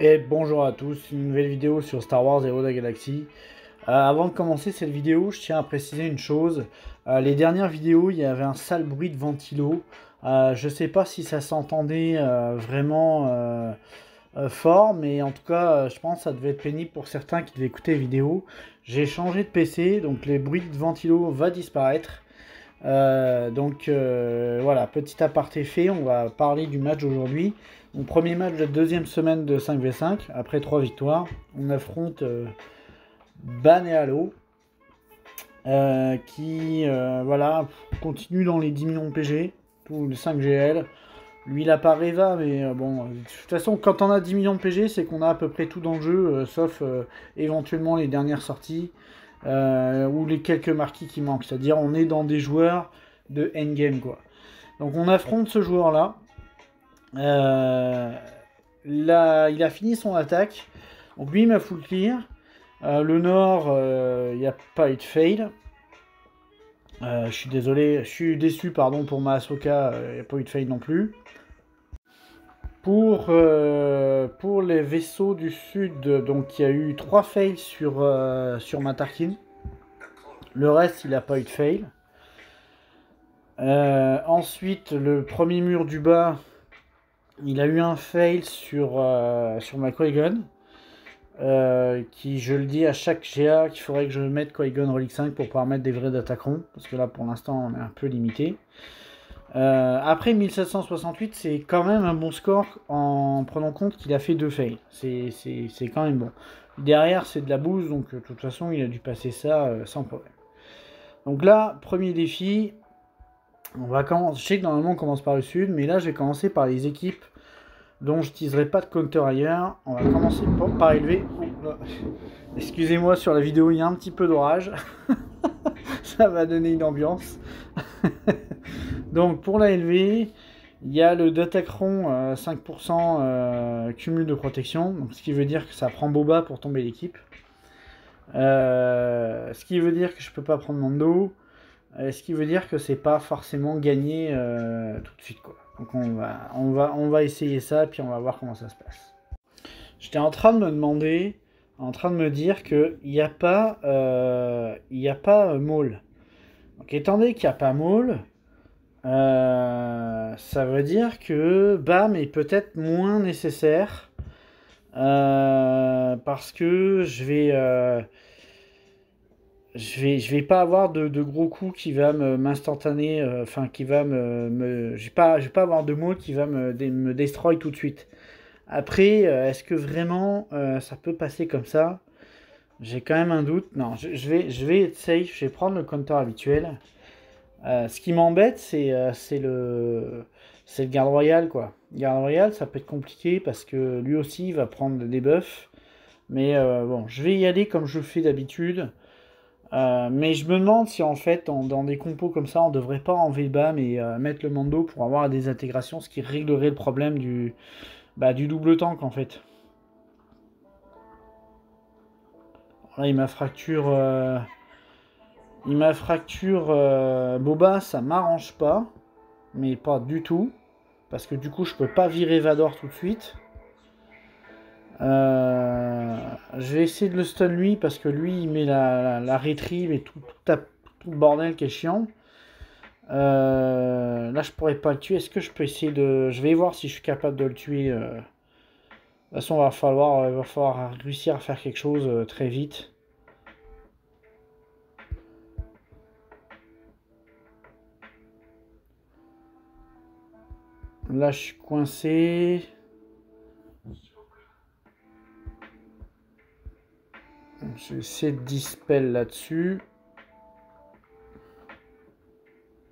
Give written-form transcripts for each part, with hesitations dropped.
Et bonjour à tous, une nouvelle vidéo sur Star Wars Héros de la Galaxie. Avant de commencer cette vidéo, je tiens à préciser une chose. Les dernières vidéos, il y avait un sale bruit de ventilo. Je sais pas si ça s'entendait vraiment fort, mais en tout cas, je pense que ça devait être pénible pour certains qui devaient écouter les vidéos. J'ai changé de PC, donc les bruits de ventilo vont disparaître. Voilà, petit aparté fait, on va parler du match d'aujourd'hui. Mon premier match de la deuxième semaine de 5v5, après 3 victoires. On affronte Ban et Halo, qui voilà, continue dans les 10 millions de PG, tous les 5 GL. Lui, il a pas Reva, mais bon, de toute façon, quand on a 10 millions de PG, c'est qu'on a à peu près tout dans le jeu, sauf éventuellement les dernières sorties, ou les quelques marquis qui manquent. C'est-à-dire, on est dans des joueurs de endgame, quoi. Donc, on affronte ce joueur-là. Là, il a fini son attaque. Donc, lui, il m'a full clear. Le Nord, il n'y a pas eu de fail. Je suis désolé, je suis déçu, pardon, pour ma Ahsoka, il n'y a pas eu de fail non plus. Pour les vaisseaux du sud, donc il y a eu 3 fails sur ma Tarkin. Le reste, il n'a pas eu de fail. Ensuite, le premier mur du bas, il a eu un fail sur ma Qui-Gon. Qui, je le dis à chaque GA, qu'il faudrait que je mette Qui-Gon Relic 5 pour pouvoir mettre des vrais d'attaqueront. Parce que là, pour l'instant, on est un peu limité. Après 1768, c'est quand même un bon score en prenant compte qu'il a fait 2 fails. C'est quand même bon. Derrière, c'est de la bouse, donc de toute façon, il a dû passer ça sans problème. Donc là, premier défi. On va commencer. Je sais que normalement, on commence par le sud, mais là, je vais commencer par les équipes dont je n'utiliserai pas de counter ailleurs. On va commencer par élever. Oh, excusez-moi, sur la vidéo, il y a un petit peu d'orage. Ça va donner une ambiance. Donc pour la LV, il y a le Datacron 5% cumul de protection, donc ce qui veut dire que ça prend Boba pour tomber l'équipe. Ce qui veut dire que je peux pas prendre Mando. Ce qui veut dire que c'est pas forcément gagné tout de suite, quoi. Donc on va essayer ça, puis on va voir comment ça se passe. J'étais en train de me demander, en train de me dire qu'il n'y a pas, Maul. Donc étant donné qu'il n'y a pas Maul, ça veut dire que BAM est peut-être moins nécessaire. Parce que je vais pas avoir de gros coups qui va m'instantaner, enfin qui va je vais pas avoir de mots qui va me destroy tout de suite. Après, est-ce que vraiment ça peut passer comme ça? J'ai quand même un doute. Non, je vais être safe, je vais prendre le counter habituel. Ce qui m'embête, c'est le garde royal, quoi. Garde royal, ça peut être compliqué parce que lui aussi il va prendre des buffs. Mais bon, je vais y aller comme je fais d'habitude. Mais je me demande si en fait, dans des compos comme ça, on devrait pas enlever BAM et mettre le Mando pour avoir des intégrations, ce qui réglerait le problème du double tank en fait. Là, il m'a fracture. Boba, ça m'arrange pas, mais pas du tout, parce que du coup, je peux pas virer Vador tout de suite. Je vais essayer de le stun lui, parce que lui, il met la retrieve et tout le bordel qui est chiant. Là, je pourrais pas le tuer. Est-ce que je peux essayer de... Je vais voir si je suis capable de le tuer. De toute façon, il va falloir réussir à faire quelque chose très vite. Là, je suis coincé. Je vais essayer de dispel là-dessus.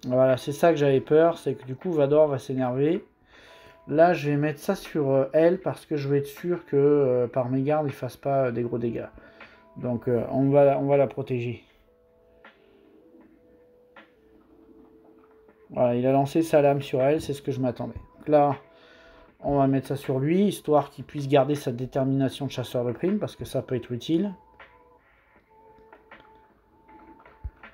Voilà, c'est ça que j'avais peur, c'est que du coup Vador va s'énerver. Là, je vais mettre ça sur elle parce que je veux être sûr que par mégarde, il fasse pas des gros dégâts. Donc, on va la protéger. Voilà, il a lancé sa lame sur elle, c'est ce que je m'attendais. Donc là, on va mettre ça sur lui, histoire qu'il puisse garder sa détermination de chasseur de primes, parce que ça peut être utile.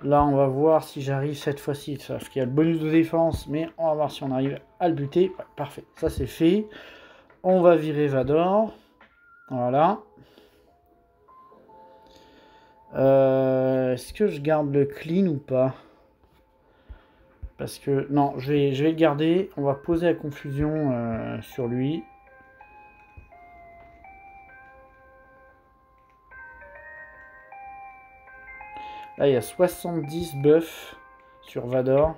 Là, on va voir si j'arrive cette fois-ci, parce qu'il y a le bonus de défense, mais on va voir si on arrive à le buter. Ouais, parfait, ça c'est fait. On va virer Vador. Voilà. Est-ce que je garde le clean ou pas? Parce que... Non, je vais le garder. On va poser la confusion sur lui. Là, il y a 70 buffs sur Vador.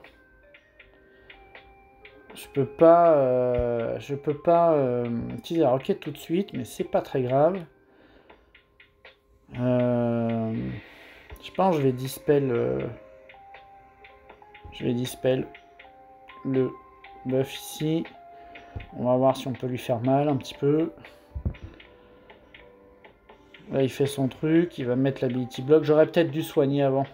Je peux pas utiliser la roquette tout de suite, mais c'est pas très grave. Je pense que je vais dispel le buff ici. On va voir si on peut lui faire mal un petit peu. Là, il fait son truc. Il va mettre l'ability block. J'aurais peut-être dû soigner avant.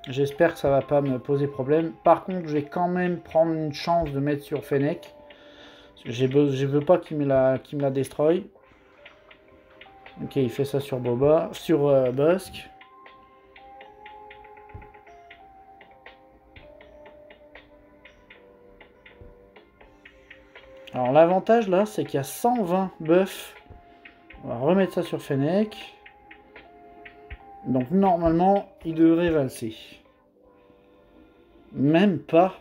J'espère que ça va pas me poser problème. Par contre, je vais quand même prendre une chance de mettre sur Fennec. Je veux pas qu'il me la destroy. Ok, il fait ça sur Boba. Sur Bossk. Alors l'avantage là, c'est qu'il y a 120 buffs. On va remettre ça sur Fennec. Donc normalement, il devrait valser. Même pas.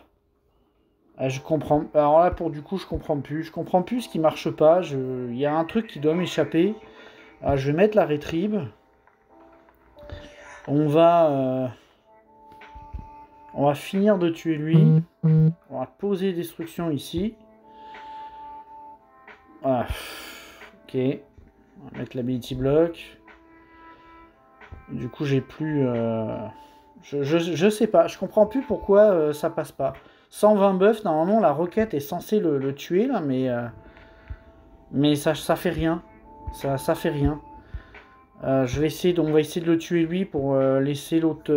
Ah, je comprends. Alors là, pour du coup, je comprends plus. Je comprends plus ce qui marche pas. Il y a un truc qui doit m'échapper. Alors, je vais mettre la rétrib. On va finir de tuer lui. On va poser destruction ici. Ah. Ok. On va mettre l'ability block. Du coup, j'ai plus... Je sais pas. Je comprends plus pourquoi ça passe pas. 120 buffs, normalement, la roquette est censée le tuer, là, mais ça fait rien. Ça fait rien. On va essayer de le tuer lui pour laisser l'autre...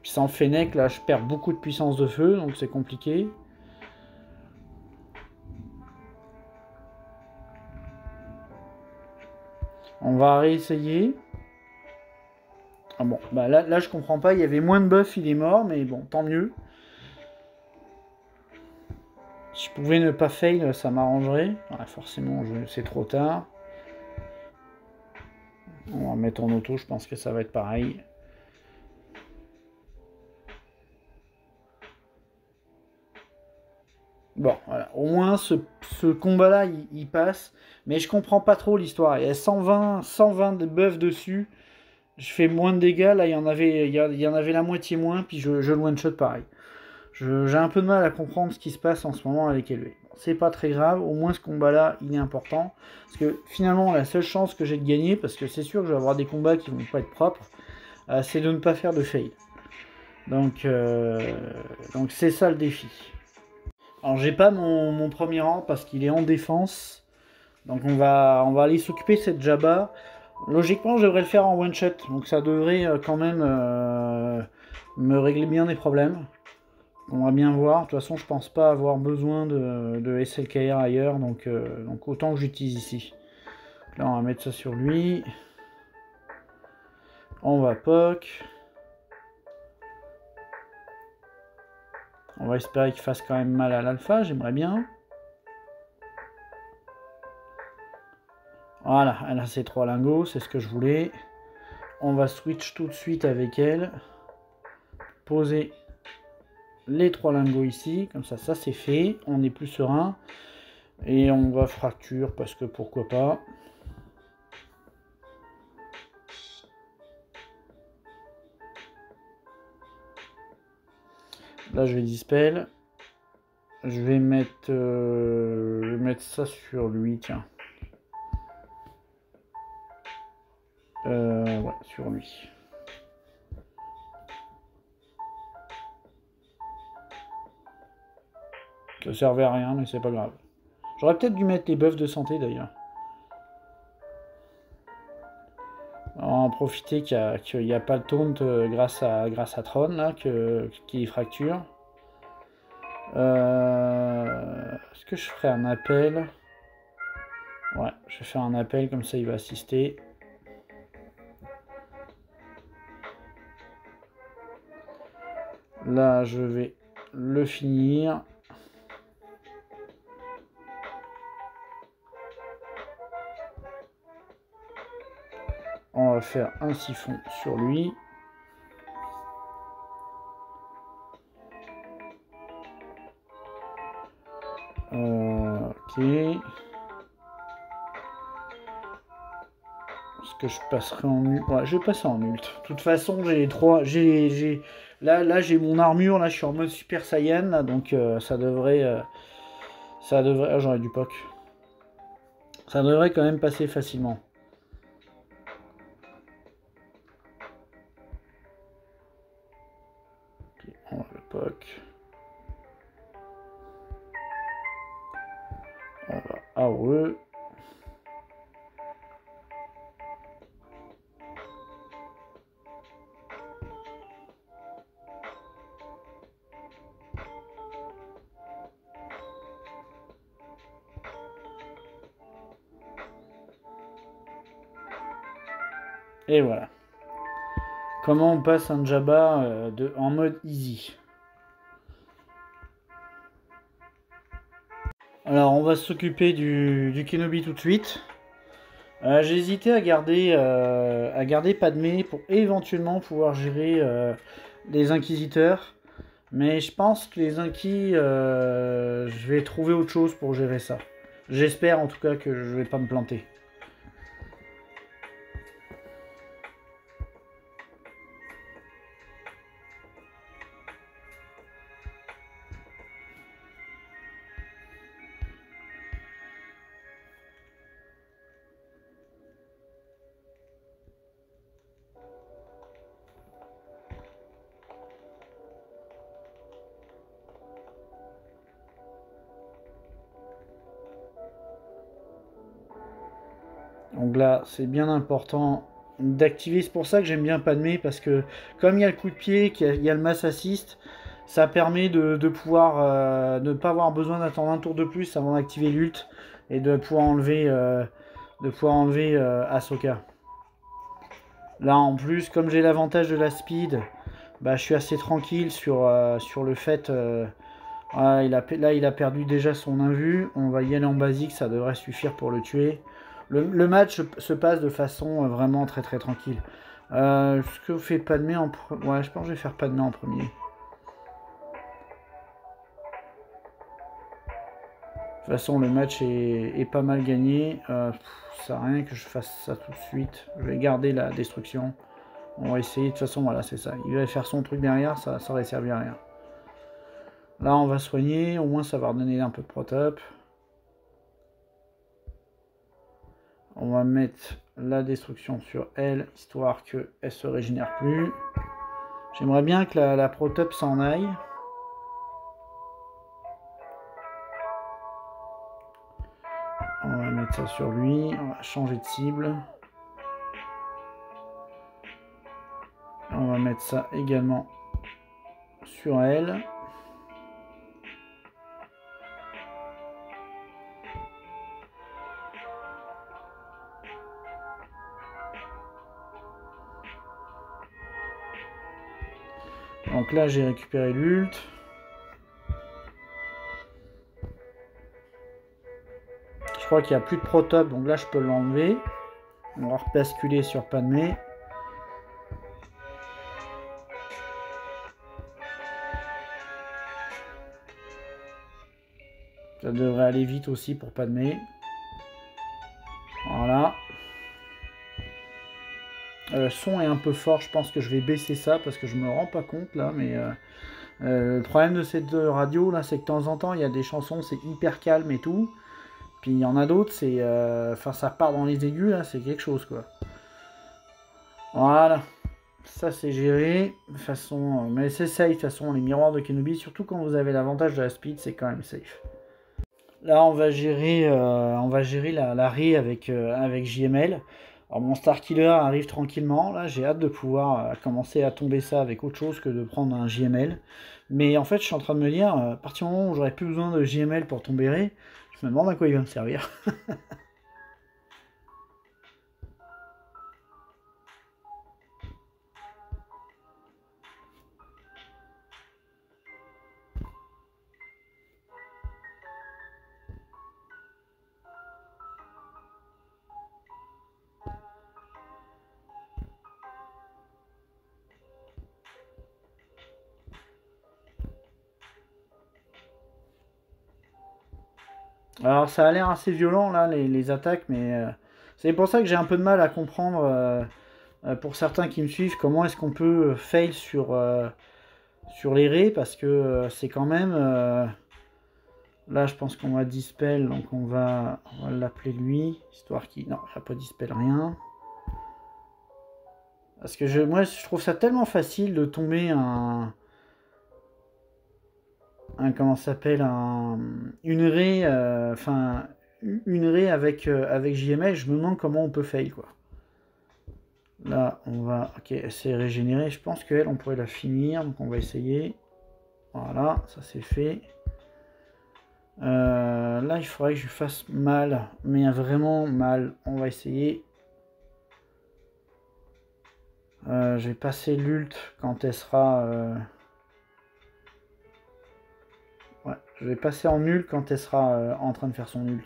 Puis sans Fennec, là, je perds beaucoup de puissance de feu, donc c'est compliqué. On va réessayer. Ah bon, bah là je comprends pas, il y avait moins de buff, il est mort, mais bon, tant mieux. Si je pouvais ne pas fail, ça m'arrangerait. Ouais, forcément, c'est trop tard. On va mettre en auto, je pense que ça va être pareil. Bon, voilà. Au moins, ce combat-là, il passe. Mais je comprends pas trop l'histoire. Il y a 120 de buffs dessus. Je fais moins de dégâts. Là, il y en avait la moitié moins. Puis je le one-shot pareil. J'ai un peu de mal à comprendre ce qui se passe en ce moment avec Elwë. C'est pas très grave. Au moins, ce combat-là, il est important. Parce que finalement, la seule chance que j'ai de gagner, parce que c'est sûr que je vais avoir des combats qui vont pas être propres, c'est de ne pas faire de fail. Donc c'est ça le défi. Alors j'ai pas mon premier rang parce qu'il est en défense. Donc on va aller s'occuper de cette Jabba. Logiquement je devrais le faire en one shot. Donc ça devrait quand même me régler bien des problèmes. On va bien voir. De toute façon je pense pas avoir besoin de SLKR ailleurs. Donc autant que j'utilise ici. Là on va mettre ça sur lui. On va POC. On va espérer qu'il fasse quand même mal à l'alpha, j'aimerais bien. Voilà, elle a ses 3 lingots, c'est ce que je voulais. On va switch tout de suite avec elle. Poser les 3 lingots ici, comme ça c'est fait. On est plus serein. Et on va fracture, parce que pourquoi pas. Là je vais dispel. Je vais mettre ça sur lui, tiens. Ouais, sur lui. Ça servait à rien, mais c'est pas grave. J'aurais peut-être dû mettre les buffs de santé d'ailleurs. On va en profiter qu'il n'y a pas le taunt grâce à Tron là, qui fracture. Est-ce que je ferai un appel? Ouais, je vais faire un appel, comme ça il va assister. Là, je vais le finir. On va faire un siphon sur lui. Ok. Est-ce que je passerai en ult? Ouais, je vais passer en ult. De toute façon, j'ai 3. Là j'ai mon armure. Là, je suis en mode Super Saiyan. Là, donc ça devrait. Ah, j'aurais du POC. Ça devrait quand même passer facilement. Ok, on va le POC. On va AOE. Et voilà. Comment on passe un Jabba en mode easy. Alors on va s'occuper du Kenobi tout de suite. J'ai hésité à garder Padmé pour éventuellement pouvoir gérer les Inquisiteurs. Mais je pense que les Inquis, je vais trouver autre chose pour gérer ça. J'espère en tout cas que je vais pas me planter. Donc là, c'est bien important d'activer. C'est pour ça que j'aime bien Padmé, parce que comme il y a le coup de pied, qu'il y a le mass assist, ça permet de pouvoir ne pas avoir besoin d'attendre un tour de plus avant d'activer l'ult et de pouvoir enlever, Ahsoka. Là, en plus, comme j'ai l'avantage de la speed, bah, je suis assez tranquille sur le fait. Voilà, là, il a perdu déjà son invu. On va y aller en basique, ça devrait suffire pour le tuer. Le match se passe de façon vraiment très très tranquille. Ce que fait Padmé en premier. Ouais, je pense que je vais faire Padmé en premier. De toute façon, le match est pas mal gagné. Ça sert à rien que je fasse ça tout de suite. Je vais garder la destruction. On va essayer. De toute façon, voilà, c'est ça. Il va faire son truc derrière, ça va servir à rien. Là, on va soigner. Au moins, ça va redonner un peu de protop. On va mettre la destruction sur elle, histoire qu'elle se régénère plus. J'aimerais bien que la protop s'en aille. On va mettre ça sur lui. On va changer de cible. On va mettre ça également sur elle. Donc là, j'ai récupéré l'ult. Je crois qu'il n'y a plus de protop, donc là, je peux l'enlever. On va repasculer sur Padmé. Ça devrait aller vite aussi pour Padmé. Voilà. Le son est un peu fort, je pense que je vais baisser ça parce que je me rends pas compte là, mais le problème de cette radio là, c'est que de temps en temps il y a des chansons, c'est hyper calme et tout, puis il y en a d'autres, c'est, enfin ça part dans les aigus là, c'est quelque chose quoi. Voilà, ça c'est géré de façon, mais c'est safe de toute façon les miroirs de Kenobi, surtout quand vous avez l'avantage de la speed, c'est quand même safe. Là, on va gérer la Ré avec JML. Alors, mon Star Killer arrive tranquillement. Là, j'ai hâte de pouvoir commencer à tomber ça avec autre chose que de prendre un JML. Mais en fait, je suis en train de me dire, à partir du moment où j'aurai plus besoin de JML pour tomber Ré, je me demande à quoi il va me servir. Alors ça a l'air assez violent là, les attaques, mais c'est pour ça que j'ai un peu de mal à comprendre, pour certains qui me suivent, comment est-ce qu'on peut fail sur les raies, parce que c'est quand même... là je pense qu'on va dispel, donc on va l'appeler lui, histoire qu'il... Non, il n'a pas dispel rien. Parce que moi je trouve ça tellement facile de tomber comment ça s'appelle, une raie, enfin une raie avec JML, je me demande comment on peut fail quoi. Là on va, ok, elle s'est régénérée, je pense qu'elle on pourrait la finir, donc on va essayer. Voilà, ça c'est fait. Là il faudrait que je lui fasse mal, mais vraiment mal, on va essayer. Je vais passer l'ult quand elle sera... ouais, je vais passer en nul quand elle sera en train de faire son ult.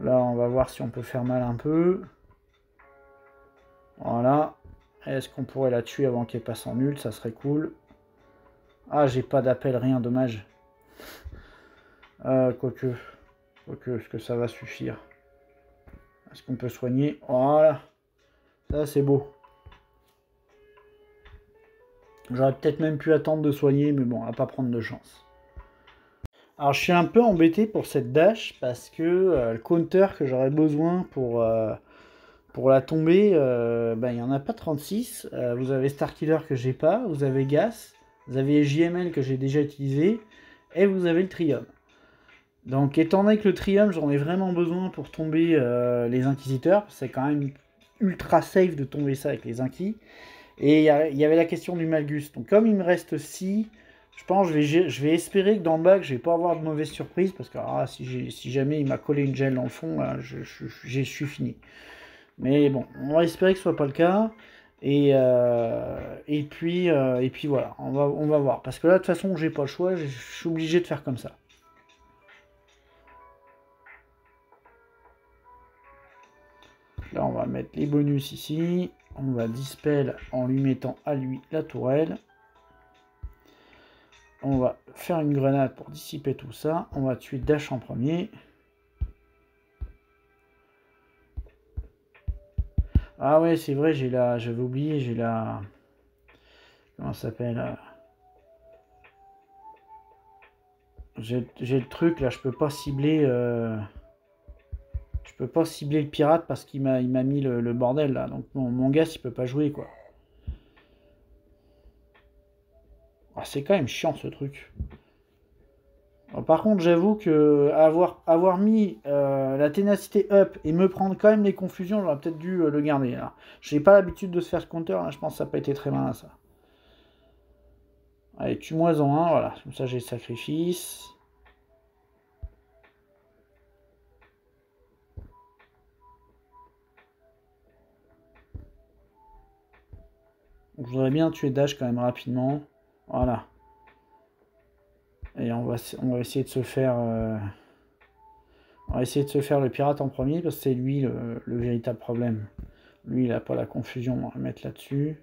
Là, on va voir si on peut faire mal un peu. Voilà. Est-ce qu'on pourrait la tuer avant qu'elle passe en ult? Ça serait cool. Ah, j'ai pas d'appel, rien, dommage. Quoique, est-ce que ça va suffire? Est-ce qu'on peut soigner? Voilà. Ça, c'est beau. J'aurais peut-être même pu attendre de soigner, mais bon, on va pas prendre de chance. Alors je suis un peu embêté pour cette dash parce que le counter que j'aurais besoin pour la tomber, ben, il n'y en a pas 36. Vous avez Starkiller que j'ai pas, vous avez Gas, vous avez JML que j'ai déjà utilisé, et vous avez le Trium. Donc étant donné que le Trium j'en ai vraiment besoin pour tomber les Inquisiteurs, c'est quand même ultra safe de tomber ça avec les Inquis. Et il y avait la question du Malgus. Donc comme il me reste 6, je pense que je vais espérer que dans le bac, je vais pas avoir de mauvaises surprises. Parce que si jamais il m'a collé une gel dans le fond, là, je suis fini. Mais bon, on va espérer que ce soit pas le cas. Et puis voilà, on va voir. Parce que là, de toute façon, j'ai pas le choix. Je suis obligé de faire comme ça. Là, on va mettre les bonus ici. On va dispel en lui mettant à lui la tourelle. On va faire une grenade pour dissiper tout ça. On va tuer Dash en premier. Ah ouais, c'est vrai, j'avais oublié, j'ai la... Comment ça s'appelle? J'ai le truc là, je peux pas cibler... Je peux pas cibler le pirate parce qu'il m'a mis le bordel là. Donc mon gars, il peut pas jouer quoi. Ah, c'est quand même chiant ce truc. Par contre, j'avoue que avoir mis la ténacité up et me prendre quand même les confusions, j'aurais peut-être dû le garder. J'ai pas l'habitude de se faire ce counter, là, je pense que ça n'a pas été très malin ça. Allez, tue-moi en un, voilà, comme ça j'ai le sacrifice. Je voudrais bien tuer Dash quand même rapidement. Voilà. Et on va essayer de se faire... on va essayer de se faire le pirate en premier parce que c'est lui le véritable problème. Lui, il n'a pas la confusion, on va le mettre là-dessus.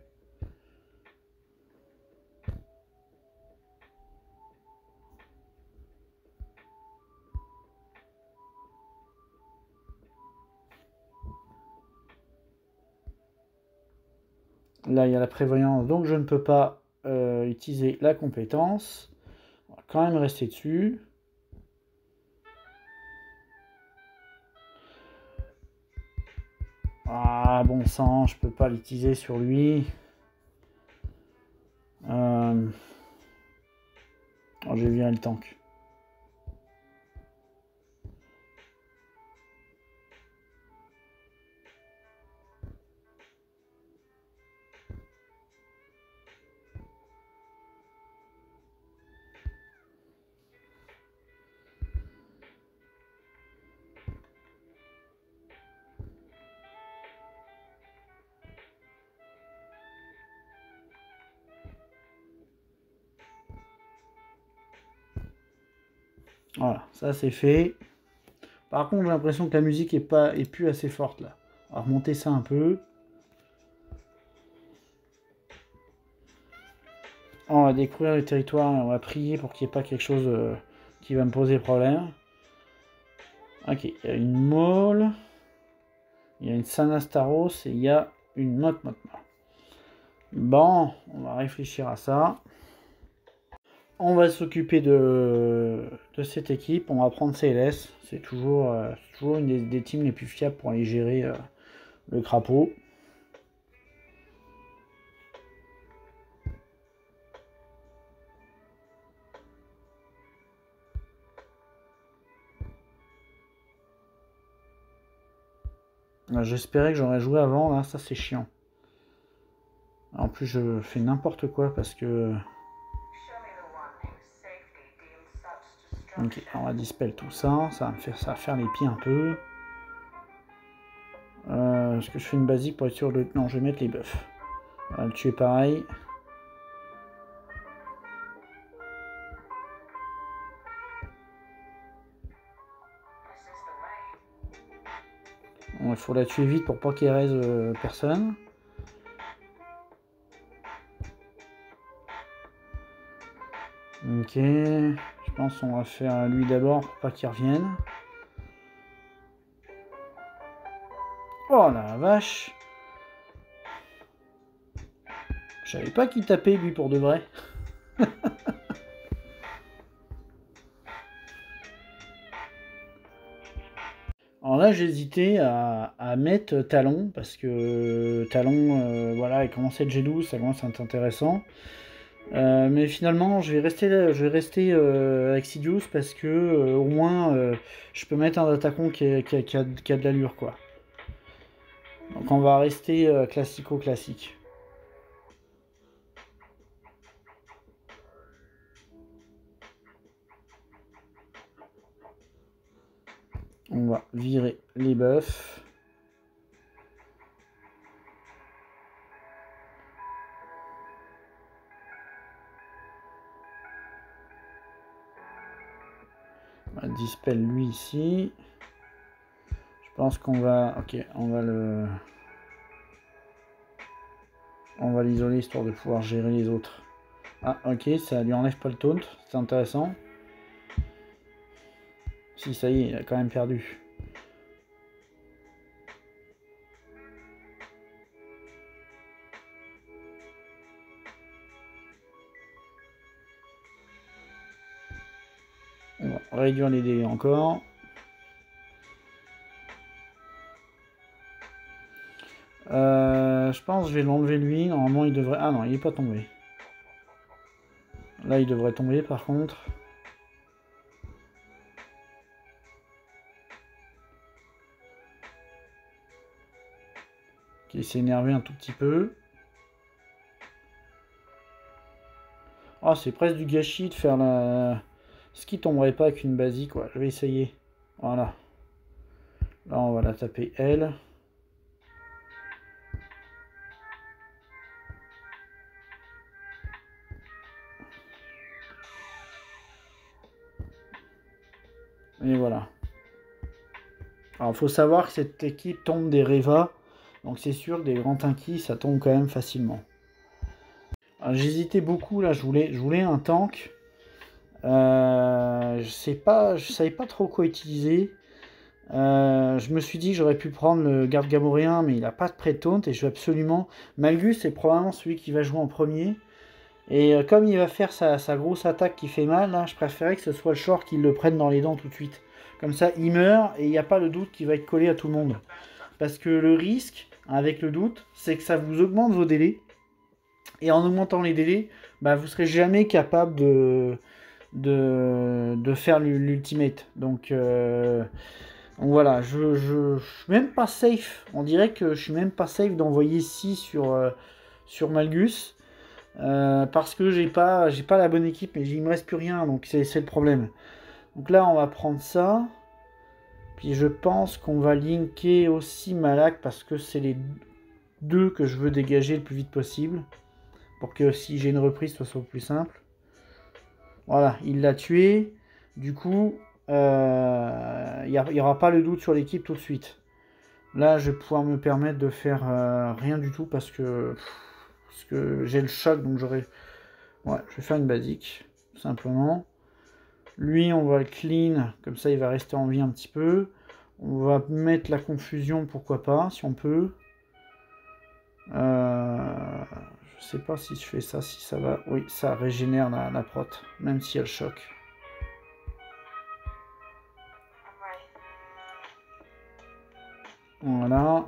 Là, il y a la prévoyance, donc je ne peux pas utiliser la compétence. On va quand même rester dessus. Ah, bon sang, je peux pas l'utiliser sur lui. Oh, j'ai viré le tank. Voilà, ça c'est fait. Par contre, j'ai l'impression que la musique est plus assez forte là. On va remonter ça un peu. On va découvrir le territoire et on va prier pour qu'il n'y ait pas quelque chose qui va me poser problème. Ok, il y a une Maul, il y a une Sanastaros et il y a une Motma. Bon, on va réfléchir à ça. On va s'occuper de cette équipe. On va prendre CLS. C'est toujours une des teams les plus fiables pour aller gérer le crapaud. J'espérais que j'aurais joué avant, là, ça c'est chiant. En plus je fais n'importe quoi parce que... Ok, on va dispel tout ça, ça va faire les pieds un peu. Est-ce que je fais une basique pour être sûr de... Non, je vais mettre les buffs. On va le tuer pareil. Bon, il faut la tuer vite pour pas qu'il reste personne. Ok, je pense qu'on va faire lui d'abord pour pas qu'il revienne. Oh la vache! Je savais pas qu'il tapait lui pour de vrai. Alors là j'hésitais à mettre Talon parce que Talon voilà, il commence à être G12, ça commence à être intéressant. Mais finalement je vais rester avec Sidious parce que au moins je peux mettre un attaquant qui a de l'allure quoi. Donc on va rester classico-classique. On va virer les buffs. On va dispel lui ici. Je pense qu'on va... Ok, on va l'isoler histoire de pouvoir gérer les autres. Ah ok, ça lui enlève pas le taunt, c'est intéressant. Si, ça y est, il a quand même perdu. On va réduire les délais encore. Je pense que je vais l'enlever lui. Normalement, il devrait... Ah non, il n'est pas tombé. Là, il devrait tomber par contre. Ok, il s'est énervé un tout petit peu. Oh, c'est presque du gâchis de faire la... Ce qui tomberait pas avec une basique, quoi. Je vais essayer. Voilà. Là, on va la taper elle. Et voilà. Alors, il faut savoir que cette équipe tombe des Reva. Donc, c'est sûr que des grands Tinky, ça tombe quand même facilement. J'hésitais beaucoup, là. Je voulais un tank. Je savais pas trop quoi utiliser. Je me suis dit que j'aurais pu prendre le garde gamoréen, mais il n'a pas de pré-taunt. Et je veux absolument... Malgus, c'est probablement celui qui va jouer en premier. Et comme il va faire sa grosse attaque qui fait mal, là, je préférais que ce soit le short qui le prenne dans les dents tout de suite. Comme ça, il meurt et il n'y a pas le doute qu'il va être collé à tout le monde. Parce que le risque, avec le doute, c'est que ça vous augmente vos délais. Et en augmentant les délais, bah, vous ne serez jamais capable de faire l'ultimate. Donc voilà, je suis même pas safe. On dirait que je suis même pas safe d'envoyer 6 sur Malgus. Parce que j'ai pas la bonne équipe, mais il me reste plus rien, donc c'est le problème. Donc là, on va prendre ça. Puis je pense qu'on va linker aussi Malak, parce que c'est les deux que je veux dégager le plus vite possible. Pour que si j'ai une reprise, ce soit plus simple. Voilà, il l'a tué. Du coup, il n'y aura pas le doute sur l'équipe tout de suite. Là, je vais pouvoir me permettre de faire rien du tout parce que j'ai le choc, donc j'aurai... Ouais, je vais faire une basique, tout simplement. Lui, on va le clean, comme ça il va rester en vie un petit peu. On va mettre la confusion, pourquoi pas, si on peut. Je sais pas si je fais ça, si ça va. Oui, ça régénère la prot, même si elle choque. Voilà.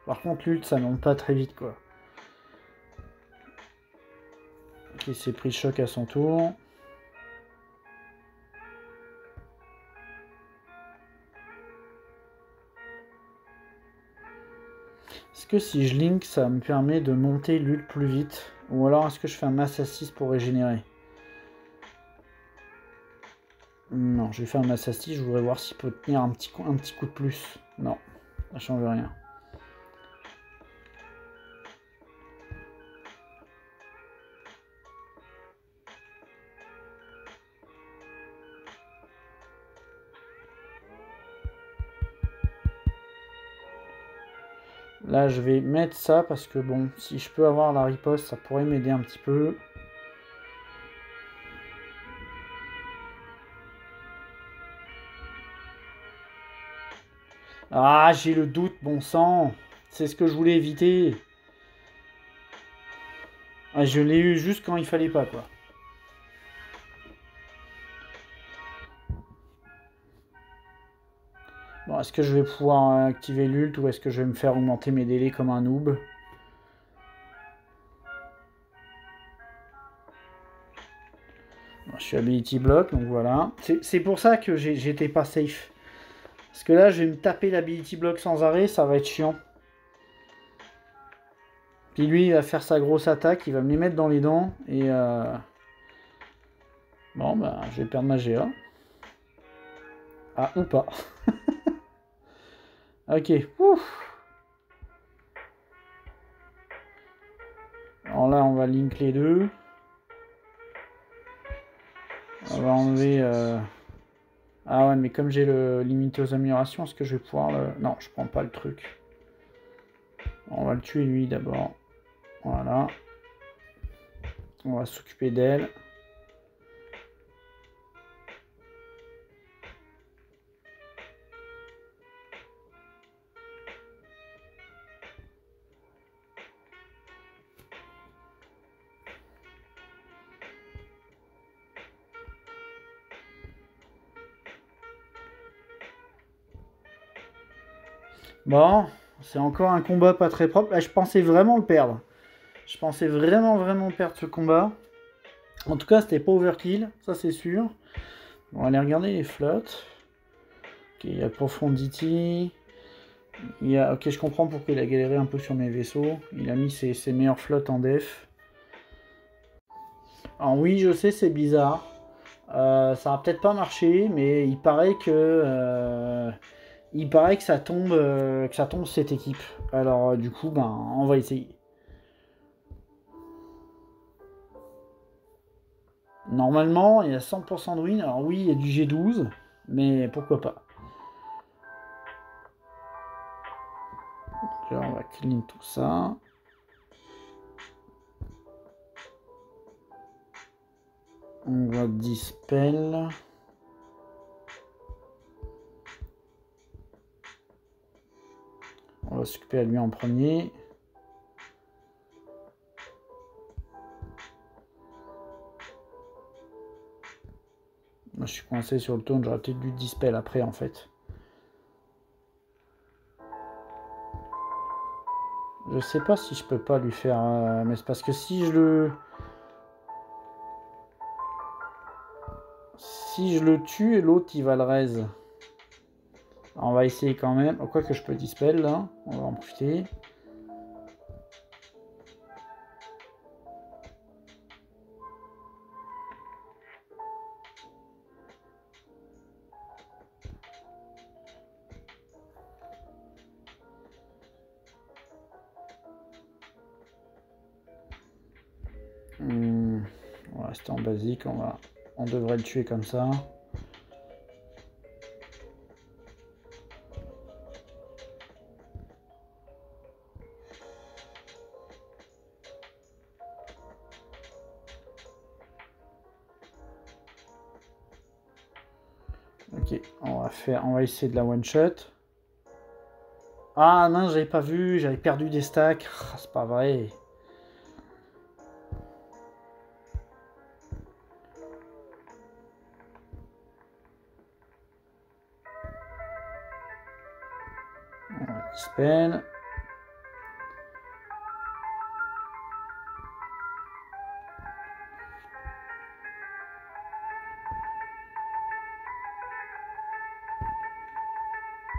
Par contre, l'ult, ça monte pas très vite, quoi. Ok, il s'est pris choc à son tour. Est-ce que si je link, ça me permet de monter l'ult plus vite? Ou alors est-ce que je fais un mass assist pour régénérer? Non, je vais faire un mass assist, je voudrais voir s'il peut tenir un petit coup de plus. Non, ça change rien. Là, je vais mettre ça parce que bon, si je peux avoir la riposte, ça pourrait m'aider un petit peu. Ah, j'ai le doute, bon sang. C'est ce que je voulais éviter. Ah, je l'ai eu juste quand il fallait pas, quoi. Bon, est-ce que je vais pouvoir activer l'ult ou est-ce que je vais me faire augmenter mes délais comme un noob? Bon, je suis ability block, donc voilà. C'est pour ça que j'étais pas safe. Parce que là, je vais me taper l'ability block sans arrêt, ça va être chiant. Puis lui, il va faire sa grosse attaque, il va me les mettre dans les dents. Et bon, bah, je vais perdre ma GA. Ah, ou pas. Ok. Ouf. Alors là, on va link les deux. On va enlever... Ah ouais, mais comme j'ai le limité aux améliorations, est-ce que je vais pouvoir le... Non, je prends pas le truc. On va le tuer lui d'abord. Voilà. On va s'occuper d'elle. Bon, c'est encore un combat pas très propre. Là, je pensais vraiment le perdre. Je pensais vraiment perdre ce combat. En tout cas, c'était pas overkill, ça c'est sûr. On va aller regarder les flottes. Ok, il y a Profondity. Il y a... Ok, je comprends pourquoi il a galéré un peu sur mes vaisseaux. Il a mis ses meilleures flottes en def. Alors oui, je sais, c'est bizarre. Ça va peut-être pas marcher, mais il paraît que ça tombe cette équipe. Alors du coup, ben, on va essayer. Normalement, il y a 100% de win. Alors oui, il y a du G12, mais pourquoi pas. Donc là, on va clean tout ça. On va dispel. On va s'occuper à lui en premier. Moi, je suis coincé sur le taunt, j'aurais peut-être dû dispel après en fait. Je sais pas si je peux pas lui faire... mais c'est parce que si je le... Si je le tue, l'autre il va le raise. Alors, on va essayer quand même. Quoi que je peux dispel là. On va en profiter. On va rester en basique. On devrait le tuer comme ça. Ok, on va essayer de la one shot. Ah non, j'avais pas vu, j'avais perdu des stacks. Ah, c'est pas vrai. On va dispel.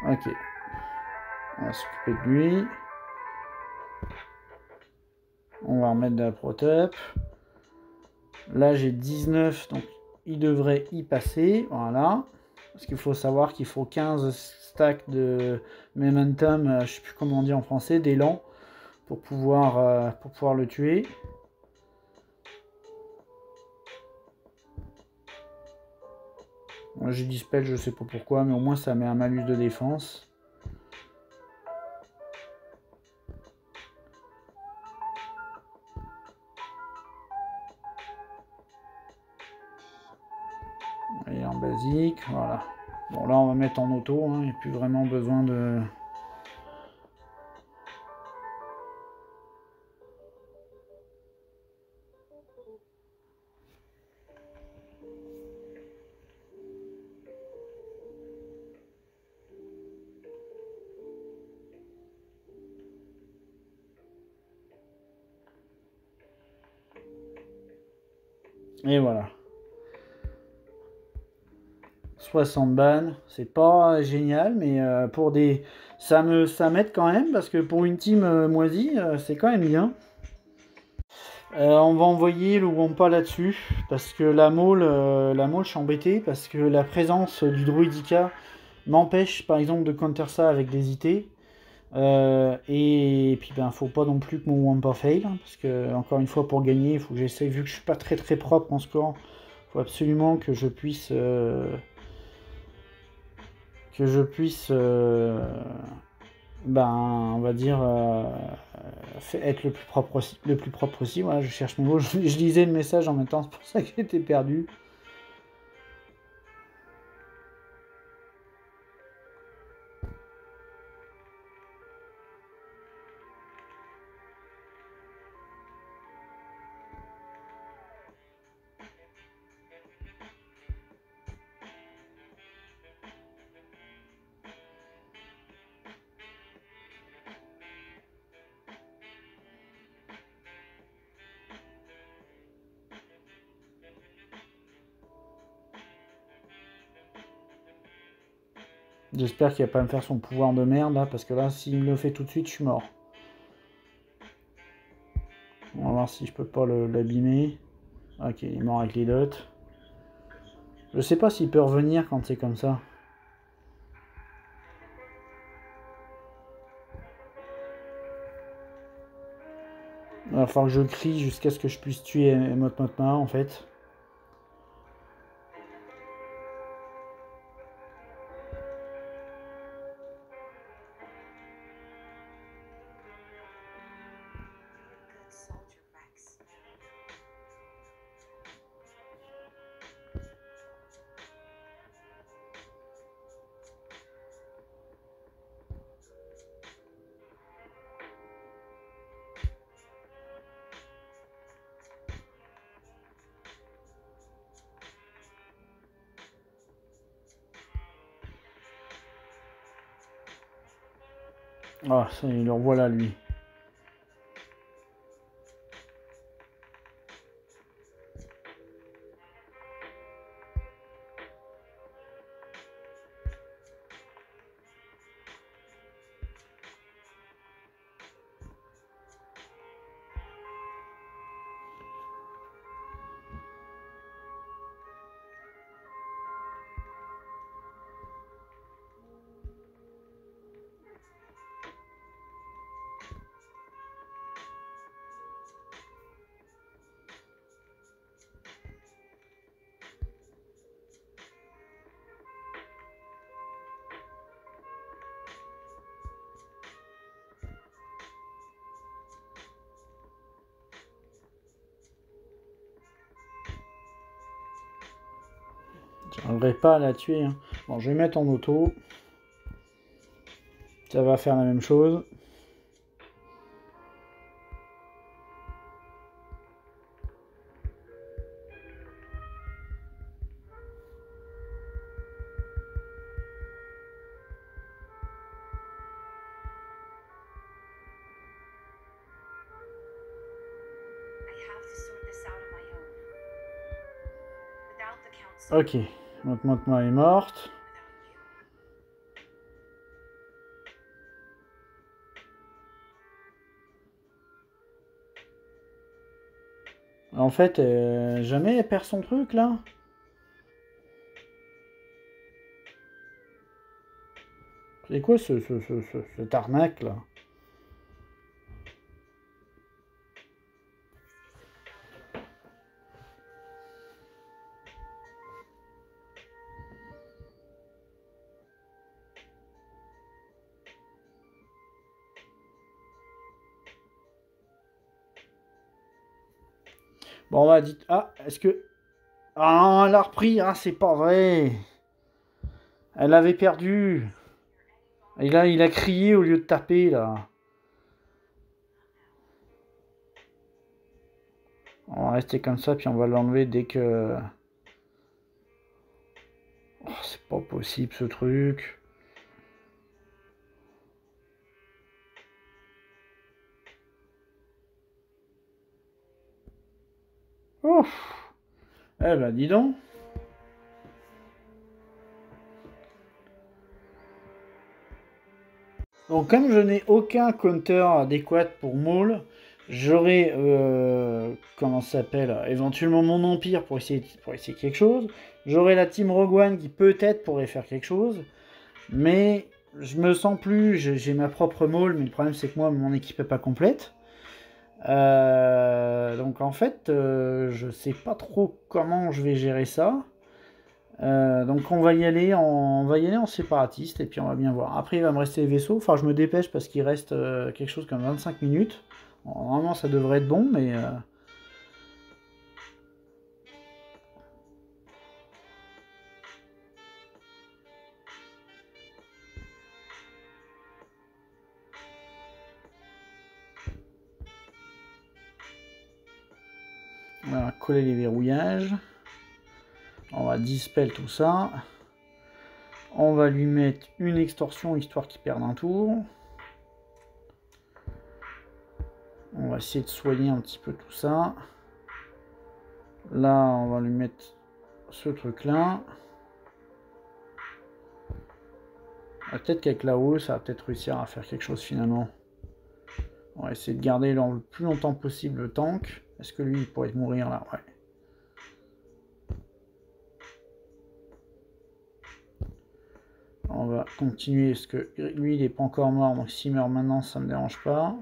Ok. On va s'occuper de lui. On va remettre de la protop. Là, j'ai 19, donc il devrait y passer. Voilà. Parce qu'il faut savoir qu'il faut 15 stacks de momentum, je sais plus comment on dit en français, d'élan, pour pouvoir le tuer. Moi, j'ai dispel, je sais pas pourquoi, mais au moins ça met un malus de défense. Et en basique, voilà. Bon, là, on va mettre en auto, hein, il n'y a plus vraiment besoin de... Et voilà. 60 bannes, c'est pas génial, mais pour des... ça m'aide quand même, parce que pour une team moisie, c'est quand même bien. On va envoyer le Wampa là-dessus, parce que la mole, je suis embêté, parce que la présence du Druidica m'empêche, par exemple, de counter ça avec des IT. Et puis, ben, faut pas non plus que mon Wampa fail, hein, parce que, encore une fois, pour gagner, il faut que j'essaye, vu que je suis pas très très propre en score, faut absolument que je puisse... ben, on va dire, être le plus propre possible. Voilà, je cherche mes mots, je lisais le message en même temps, c'est pour ça que j'étais perdu. J'espère qu'il va pas me faire son pouvoir de merde là, parce que là, s'il me le fait tout de suite, je suis mort. On va voir si je peux pas l'abîmer. Ok, il est mort avec les dots. Je sais pas s'il peut revenir quand c'est comme ça. Il va falloir que je crie jusqu'à ce que je puisse tuer Motmotma en fait. Ah, ça, il le revoilà lui. J'arriverai pas à la tuer. Hein. Bon, je vais mettre en auto. Ça va faire la même chose. Ok, monte-moi est morte. En fait, jamais elle perd son truc là. C'est quoi cette arnaque là? Bon, on va dire... Ah, est-ce que... Ah, elle a repris. Ah, c'est pas vrai. Elle avait perdu. Et là, il a crié au lieu de taper, là. On va rester comme ça, puis on va l'enlever dès que... Oh, c'est pas possible, ce truc. Ouf. Eh ben, dis donc. Donc, comme je n'ai aucun counter adéquat pour Maul, j'aurai, comment ça s'appelle, éventuellement mon Empire pour essayer quelque chose. J'aurai la Team Rogue One qui peut-être pourrait faire quelque chose. Mais je me sens plus, j'ai ma propre Maul, mais le problème c'est que moi, mon équipe n'est pas complète. Donc en fait, je sais pas trop comment je vais gérer ça. Donc on va y aller en séparatiste et puis on va bien voir. Après il va me rester les vaisseaux, enfin je me dépêche parce qu'il reste quelque chose comme 25 minutes. Bon, normalement ça devrait être bon, mais... On va coller les verrouillages. On va dispel tout ça. On va lui mettre une extorsion histoire qu'il perde un tour. On va essayer de soigner un petit peu tout ça. Là, on va lui mettre ce truc-là. Peut-être qu'avec la haut, ça va peut-être réussir à faire quelque chose finalement. On va essayer de garder le plus longtemps possible le tank. Est-ce que lui, il pourrait mourir là? Ouais. On va continuer, parce que lui, il n'est pas encore mort, donc s'il meurt maintenant, ça me dérange pas.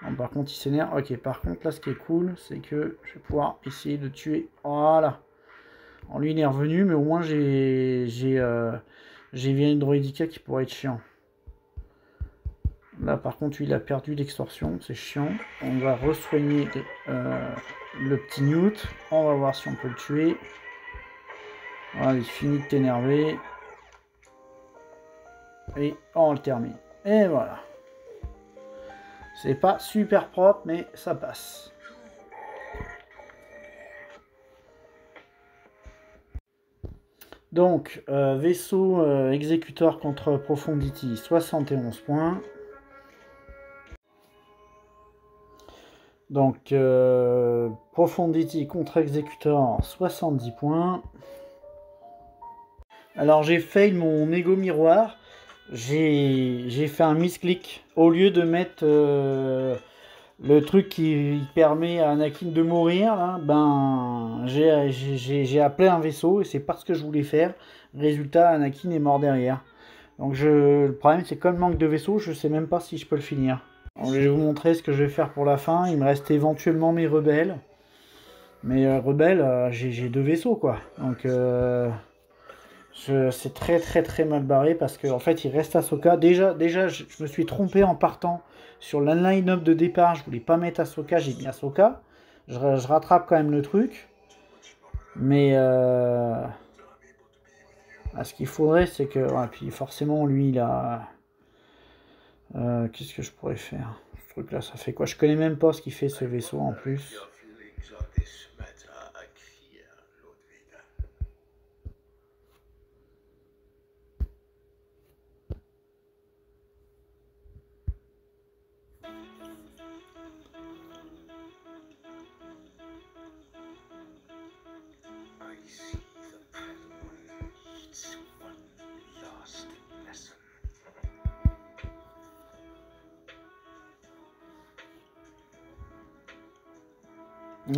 Bon, par contre, il s'énerve. Ok, par contre, là, ce qui est cool, c'est que je vais pouvoir essayer de tuer. Voilà. Alors, lui, il est revenu, mais au moins, j'ai bien une droïdica qui pourrait être chiant. Là, par contre, lui, il a perdu l'extorsion, c'est chiant. On va re-soigner le petit Newt. On va voir si on peut le tuer. Voilà, il finit de t'énerver. Et on le termine. Et voilà. C'est pas super propre, mais ça passe. Donc, vaisseau exécuteur contre Profundity, 71 points. Donc, Profundity contre Executor, 70 points. Alors, j'ai fail mon Ego Miroir. J'ai fait un misclick. Au lieu de mettre le truc qui permet à Anakin de mourir, là, ben, j'ai appelé un vaisseau et c'est pas ce que je voulais faire. Résultat, Anakin est mort derrière. Donc, le problème, c'est comme manque de vaisseau, je sais même pas si je peux le finir. Alors, je vais vous montrer ce que je vais faire pour la fin. Il me reste éventuellement mes rebelles. Mais rebelles, j'ai deux vaisseaux, quoi. Donc, c'est très mal barré parce qu'en fait, il reste Ahsoka. Déjà je me suis trompé en partant sur la line-up de départ. Je voulais pas mettre Ahsoka, j'ai mis Ahsoka. Je rattrape quand même le truc. Mais... Ah, ce qu'il faudrait, c'est que... Ouais, puis forcément, lui, il a... qu'est-ce que je pourrais faire? Ce truc-là, ça fait quoi? Je connais même pas ce qu'il fait, ce vaisseau, en plus.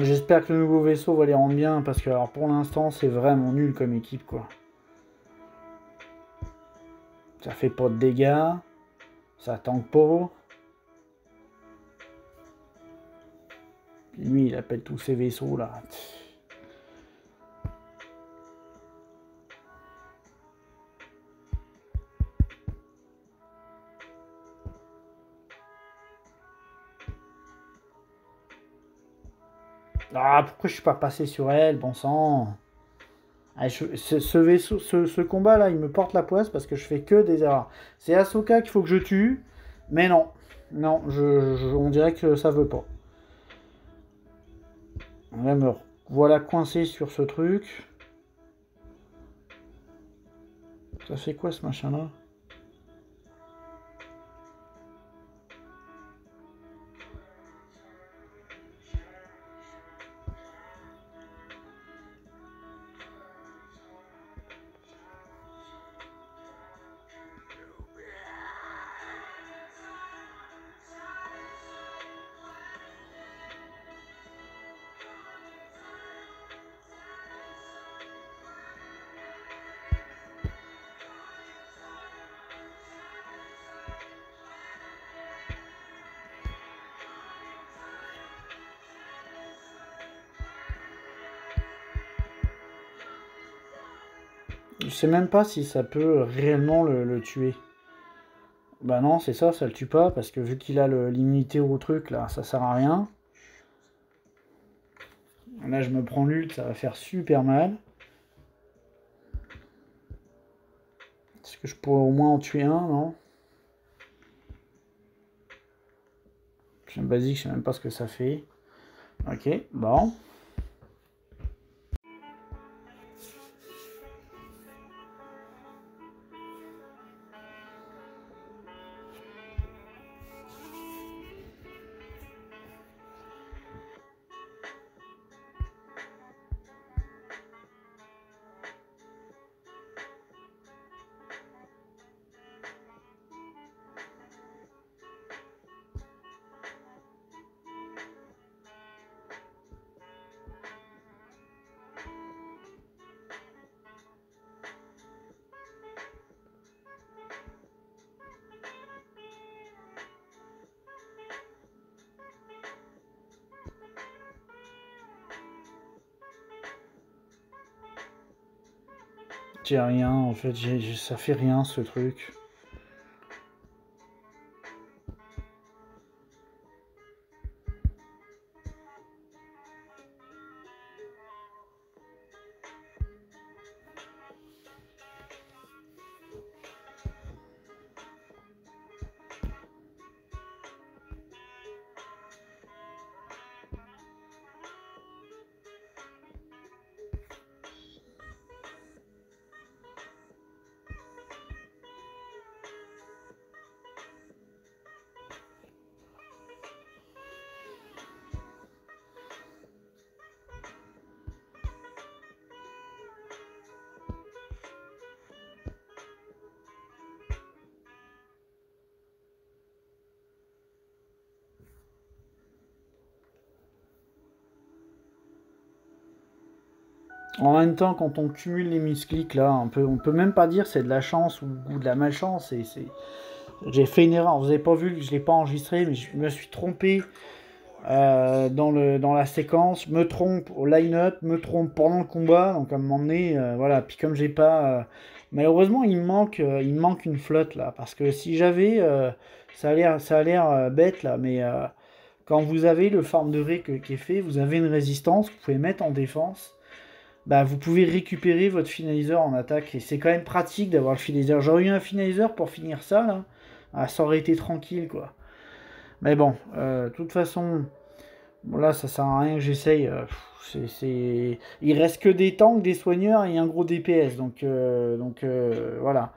J'espère que le nouveau vaisseau va les rendre bien, parce que alors, pour l'instant, c'est vraiment nul comme équipe, quoi. Ça fait pas de dégâts, ça tank pas. Puis lui, il appelle tous ses vaisseaux, là. Ah, pourquoi je suis pas passé sur elle, bon sang. Ah, ce vaisseau, ce combat-là, il me porte la poisse parce que je fais que des erreurs. C'est Ahsoka qu'il faut que je tue, mais non. Non, on dirait que ça veut pas. Là, me voilà coincé sur ce truc. Ça fait quoi ce machin-là? Je sais même pas si ça peut réellement le tuer. Bah non, c'est ça, ça le tue pas, parce que vu qu'il a l'immunité au truc, là, ça sert à rien. Là, je me prends l'ult, ça va faire super mal. Est-ce que je pourrais au moins en tuer un, non? C'est un basique, je sais même pas ce que ça fait. Ok, bon. J'ai rien, en fait, ça fait rien ce truc. En même temps, quand on cumule les misclics, là, on peut même pas dire c'est de la chance ou de la malchance. J'ai fait une erreur, vous avez pas vu, je l'ai pas enregistré, mais je me suis trompé dans la séquence, me trompe au line-up, me trompe pendant le combat, donc à un moment donné, voilà. Puis comme j'ai pas... malheureusement, il me manque une flotte, là, parce que si j'avais... ça a l'air bête, là, mais quand vous avez le farm de Rey qui est fait, vous avez une résistance que vous pouvez mettre en défense. bah, vous pouvez récupérer votre finalizer en attaque. Et c'est quand même pratique d'avoir le finalizer. J'aurais eu un finalizer pour finir ça, là. Ah, ça aurait été tranquille, quoi. Mais bon, de toute façon, bon, là, ça sert à rien que j'essaye. Il reste que des tanks, des soigneurs et un gros DPS. Voilà.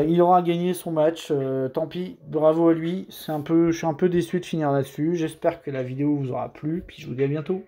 Il aura gagné son match. Tant pis, bravo à lui. Je suis un peu déçu de finir là-dessus. J'espère que la vidéo vous aura plu. Puis je vous dis à bientôt.